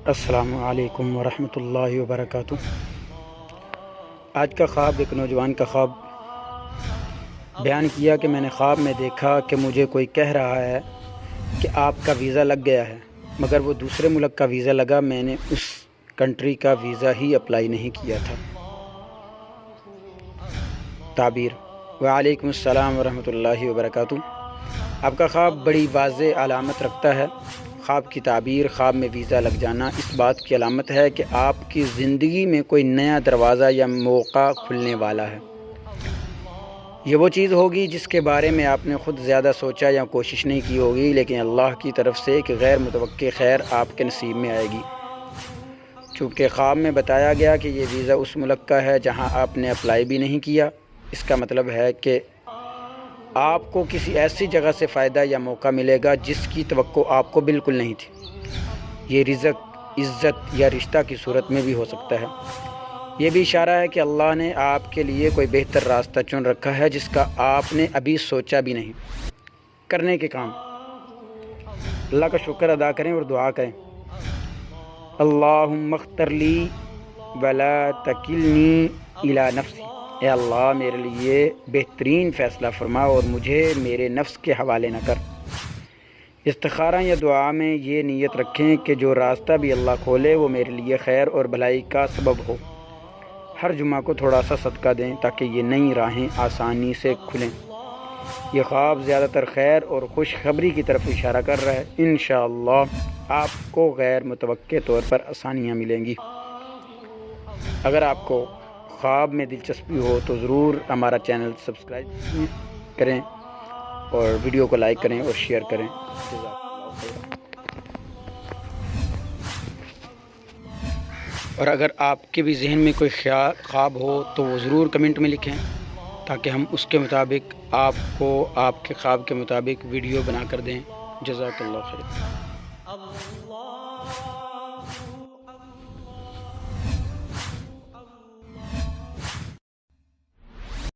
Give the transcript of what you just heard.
السلام علیکم ورحمۃ اللہ وبرکاتہ۔ آج کا خواب ایک نوجوان کا خواب بیان کیا کہ میں نے خواب میں دیکھا کہ مجھے کوئی کہہ رہا ہے کہ آپ کا ویزا لگ گیا ہے، مگر وہ دوسرے ملک کا ویزا لگا، میں نے اس کنٹری کا ویزا ہی اپلائی نہیں کیا تھا۔ تعبیر: وعلیکم السلام ورحمۃ اللہ وبرکاتہ۔ آپ کا خواب بڑی واضح علامت رکھتا ہے۔ خواب کی تعبیر: خواب میں ویزا لگ جانا اس بات کی علامت ہے کہ آپ کی زندگی میں کوئی نیا دروازہ یا موقع کھلنے والا ہے۔ یہ وہ چیز ہوگی جس کے بارے میں آپ نے خود زیادہ سوچا یا کوشش نہیں کی ہوگی، لیکن اللہ کی طرف سے ایک غیر متوقع خیر آپ کے نصیب میں آئے گی۔ چونکہ خواب میں بتایا گیا کہ یہ ویزا اس ملک کا ہے جہاں آپ نے اپلائی بھی نہیں کیا، اس کا مطلب ہے کہ آپ کو کسی ایسی جگہ سے فائدہ یا موقع ملے گا جس کی توقع آپ کو بالکل نہیں تھی۔ یہ رزق، عزت یا رشتہ کی صورت میں بھی ہو سکتا ہے۔ یہ بھی اشارہ ہے کہ اللہ نے آپ کے لیے کوئی بہتر راستہ چن رکھا ہے جس کا آپ نے ابھی سوچا بھی نہیں۔ کرنے کے کام: اللہ کا شکر ادا کریں اور دعا کریں۔ اللہم اختر لی ولا تکلنی الی نفسی، اے اللہ میرے لیے بہترین فیصلہ فرما اور مجھے میرے نفس کے حوالے نہ کر۔ استخارہ یا دعا میں یہ نیت رکھیں کہ جو راستہ بھی اللہ کھولے وہ میرے لیے خیر اور بھلائی کا سبب ہو۔ ہر جمعہ کو تھوڑا سا صدقہ دیں تاکہ یہ نئی راہیں آسانی سے کھلیں۔ یہ خواب زیادہ تر خیر اور خوشخبری کی طرف اشارہ کر رہا ہے۔ انشاءاللہ آپ کو غیر متوقع طور پر آسانیاں ملیں گی۔ اگر آپ کو خواب میں دلچسپی ہو تو ضرور ہمارا چینل سبسکرائب کریں اور ویڈیو کو لائک کریں اور شیئر کریں۔ اور اگر آپ کے بھی ذہن میں کوئی خواب ہو تو وہ ضرور کمنٹ میں لکھیں تاکہ ہم اس کے مطابق آپ کو آپ کے خواب کے مطابق ویڈیو بنا کر دیں۔ جزاک اللہ خیر۔